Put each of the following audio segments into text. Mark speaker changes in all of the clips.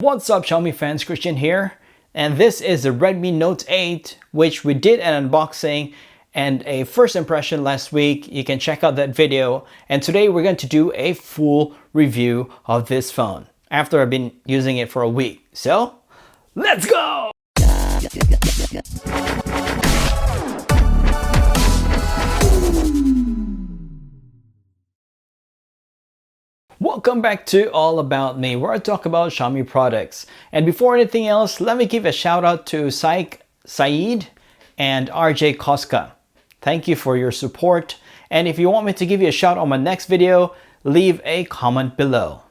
Speaker 1: What's up Xiaomi fans, Christian here, and this is the Redmi Note 8, which we did an unboxing and a first impression last week. You can check out that video, and today we're going to do a full review of this phone after I've been using it for a week. So let's go! Welcome back to All About Me, where I talk about Xiaomi products. And before anything else, let me give a shout out to Saeed and RJ Koska. Thank you for your support. And if you want me to give you a shout on my next video, leave a comment below.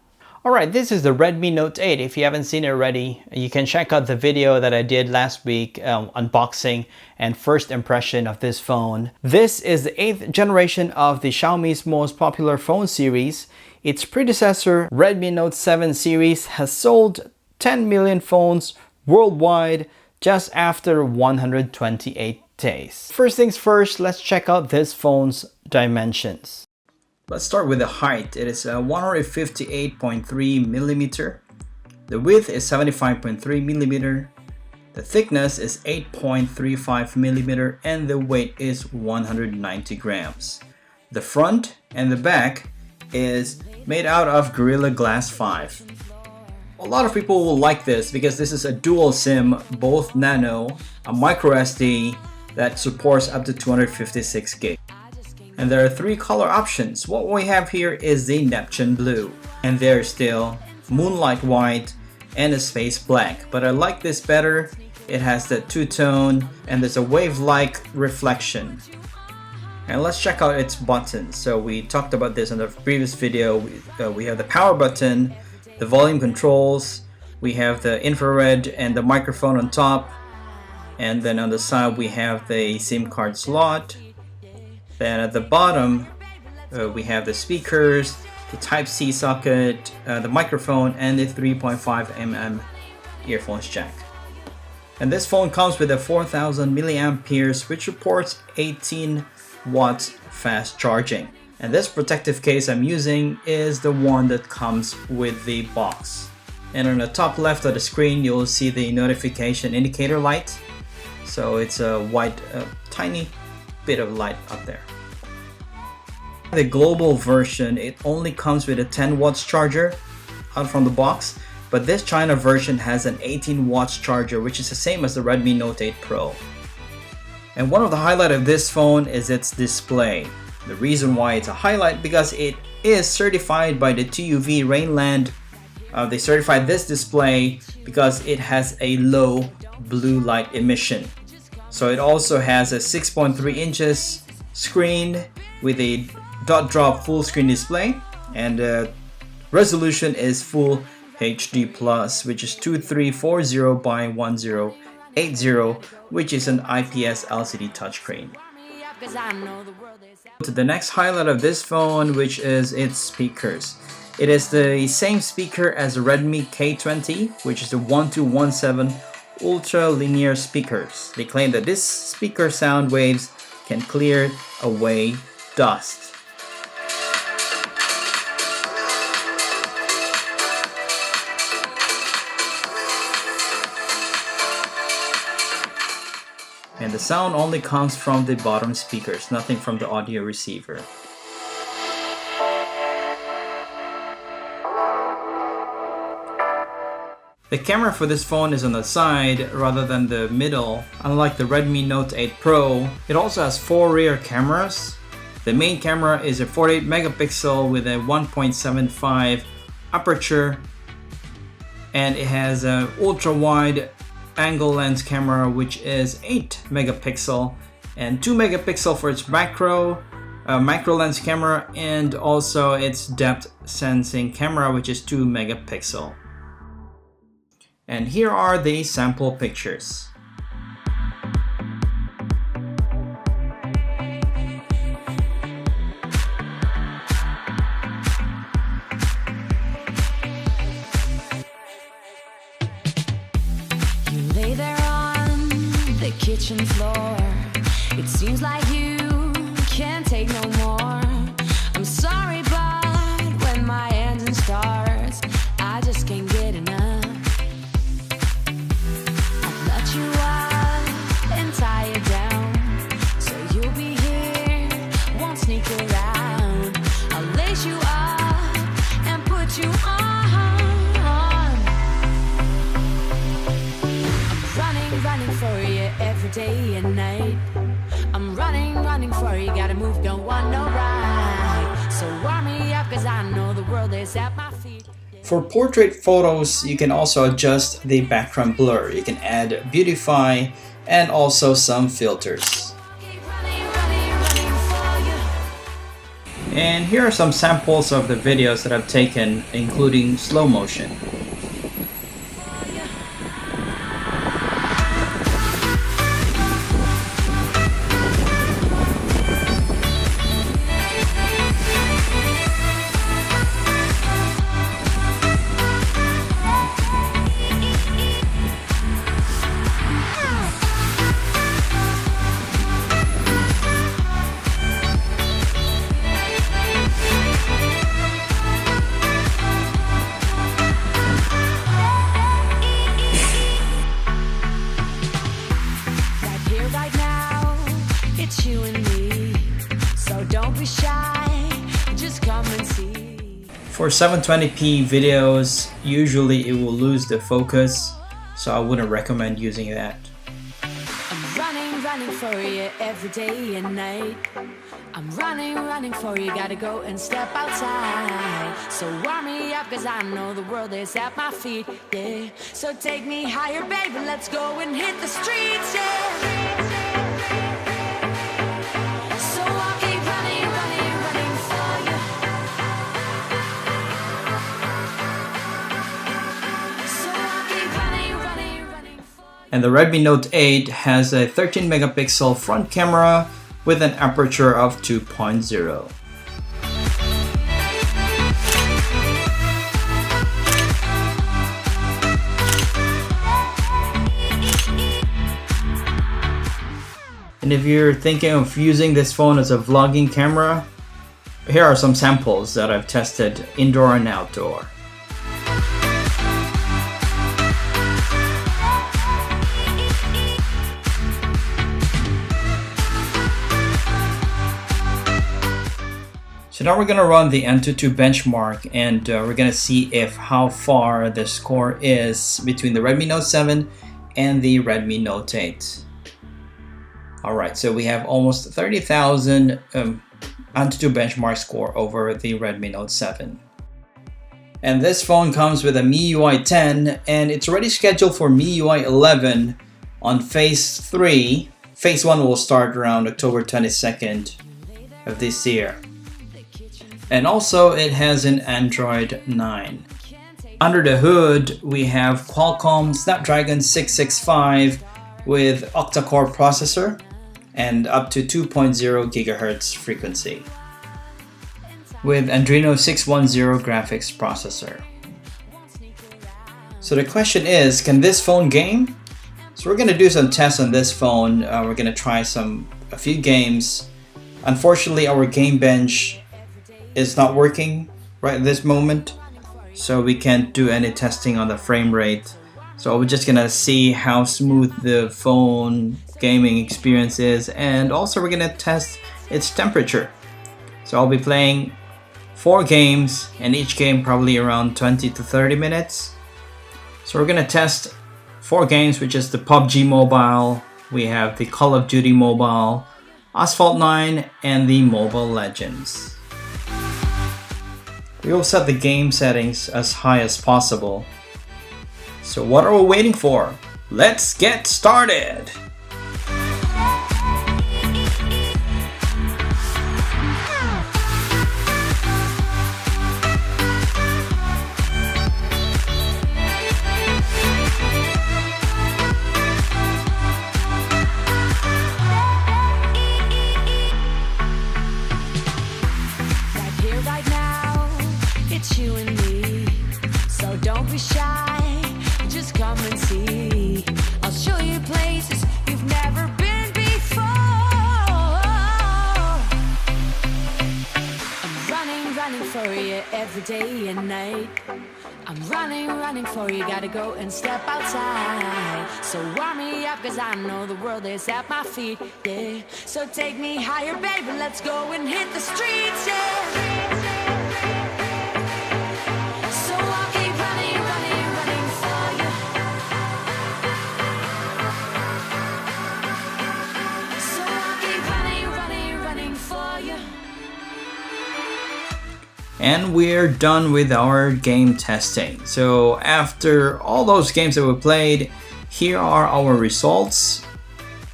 Speaker 1: Alright, this is the Redmi Note 8. If you haven't seen it already, you can check out the video that I did last week, unboxing and first impression of this phone. This is the 8th generation of the Xiaomi's most popular phone series. Its predecessor, Redmi Note 7 series, has sold 10 million phones worldwide just after 128 days. First things first, let's check out this phone's dimensions. Let's start with the height. It is 158.3 millimeter. The width is 75.3 millimeter. The thickness is 8.35 millimeter, and the weight is 190 grams. The front and the back is made out of Gorilla Glass 5. A lot of people will like this because this is a dual SIM, both nano, a micro SD that supports up to 256 gig. And there are 3 color options. What we have here is the Neptune Blue, and there's still Moonlight White and a Space Black. But I like this better. It has the two-tone and there's a wave-like reflection. And let's check out its buttons. So we talked about this in the previous video. We have the power button, the volume controls, we have the infrared and the microphone on top, and then on the side we have the SIM card slot. Then at the bottom we have the speakers, the Type-C socket, the microphone, and the 3.5mm earphones jack. And this phone comes with a 4000 milliamperes, which supports 18 watts fast charging. And this protective case I'm using is the one that comes with the box. And on the top left of the screen, you'll see the notification indicator light. So it's a white, tiny bit of light up there. The global version, it only comes with a 10 watts charger out from the box, but this China version has an 18 watts charger, which is the same as the Redmi Note 8 Pro. And one of the highlights of this phone is its display. The reason why it's a highlight, because it is certified by the TÜV Rheinland. They certified this display because it has a low blue light emission. So it also has a 6.3 inches screen with a dot drop full screen display, and resolution is full HD plus, which is 2340 by 1080, which is an IPS LCD touchscreen. To the next highlight of this phone, which is its speakers. It is the same speaker as the Redmi K20, which is the 1217 ultra linear speakers. They claim that this speaker sound waves can clear away dust. And the sound only comes from the bottom speakers, nothing from the audio receiver. The camera for this phone is on the side rather than the middle. Unlike the Redmi Note 8 Pro, it also has 4 rear cameras. The main camera is a 48 megapixel with a 1.75 aperture, and it has an ultra wide angle lens camera, which is 8 megapixel, and 2 megapixel for its macro lens camera, and also its depth sensing camera, which is 2 megapixel. And here are the sample pictures.
Speaker 2: You lay there on the kitchen floor. It seems like you can't take no more. I'm sorry, but when my engine starts, I just can't get enough.
Speaker 1: For portrait photos, you can also adjust the background blur. You can add beautify and also some filters. And here are some samples of the videos that I've taken, including slow motion.
Speaker 2: You and me, so don't be shy, just come and see.
Speaker 1: For 720p videos, usually it will lose the focus, so I wouldn't recommend using that.
Speaker 2: I'm running for you every day and night. I'm running for you, gotta go and step outside. So warm me up, cause I know the world is at my feet, yeah. So take me higher, baby, let's go and hit the streets, yeah.
Speaker 1: And the Redmi Note 8 has a 13 megapixel front camera with an aperture of 2.0. And if you're thinking of using this phone as a vlogging camera, here are some samples that I've tested indoor and outdoor. So now we're going to run the Antutu benchmark, and we're going to see how far the score is between the Redmi Note 7 and the Redmi Note 8. Alright, so we have almost 30,000 Antutu benchmark score over the Redmi Note 7. And this phone comes with a MIUI 10, and it's already scheduled for MIUI 11 on Phase 3. Phase 1 will start around October 22nd of this year. And also it has an Android 9. Under the hood, we have Qualcomm Snapdragon 665 with octa-core processor and up to 2.0 GHz frequency with Adreno 610 graphics processor. So the question is, can this phone game? So we're going to do some tests on this phone. We're going to try a few games. Unfortunately, our game bench is not working right at this moment, so we can't do any testing on the frame rate. So we're just gonna see how smooth the phone gaming experience is, and also we're gonna test its temperature. So I'll be playing 4 games, and each game probably around 20 to 30 minutes. So we're gonna test 4 games, which is the PUBG Mobile, we have the Call of Duty Mobile, Asphalt 9, and the Mobile Legends. We will set the game settings as high as possible. So what are we waiting for? Let's get started!
Speaker 2: You and me, so don't be shy, just come and see. I'll show you places you've never been before. I'm running for you every day and night. I'm running for you, gotta go and step outside. So warm me up, cause I know the world is at my feet, yeah. So take me higher, baby, let's go and hit the streets, yeah.
Speaker 1: And we're done with our game testing. So after all those games that we played, here are our results.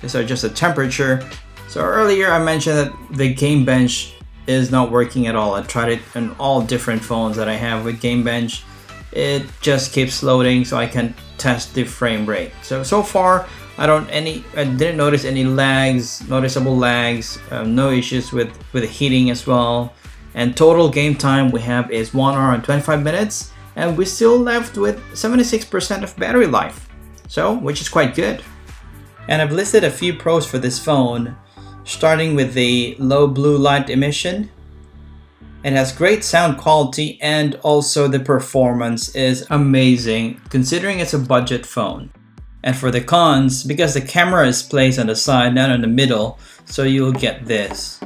Speaker 1: These are just a temperature. So earlier I mentioned that the Game Bench is not working at all. I tried it on all different phones that I have with Game Bench. It just keeps loading, so I can test the frame rate. So far I didn't notice any noticeable lags, no issues with heating as well. And total game time we have is 1 hour and 25 minutes, and we're still left with 76% of battery life, which is quite good. And I've listed a few pros for this phone, starting with the low blue light emission. It has great sound quality, and also the performance is amazing considering it's a budget phone. And for the cons, because the camera is placed on the side, not in the middle, so you'll get this.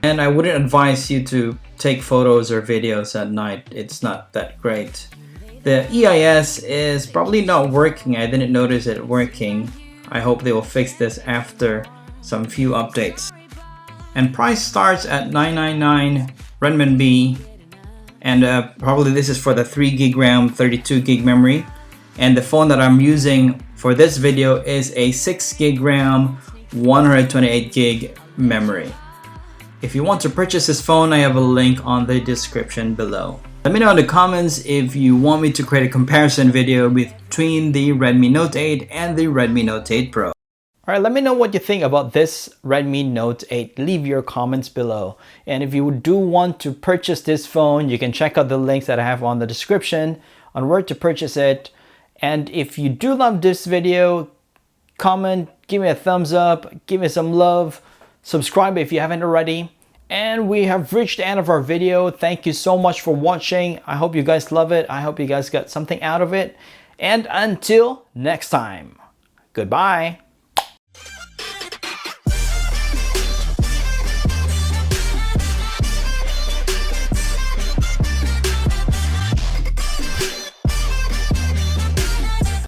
Speaker 1: And I wouldn't advise you to take photos or videos at night. It's not that great. The EIS is probably not working. I didn't notice it working. I hope they will fix this after some few updates. And price starts at 999 renminbi. And probably this is for the 3GB RAM, 32GB memory. And the phone that I'm using for this video is a 6GB RAM, 128GB memory. If you want to purchase this phone, I have a link on the description below. Let me know in the comments if you want me to create a comparison video between the Redmi Note 8 and the Redmi Note 8 Pro. Alright, let me know what you think about this Redmi Note 8. Leave your comments below. And if you do want to purchase this phone, you can check out the links that I have on the description on where to purchase it. And if you do love this video, comment, give me a thumbs up, give me some love. Subscribe if you haven't already. And we have reached the end of our video. Thank you so much for watching. I hope you guys love it. I hope you guys got something out of it. And until next time, goodbye.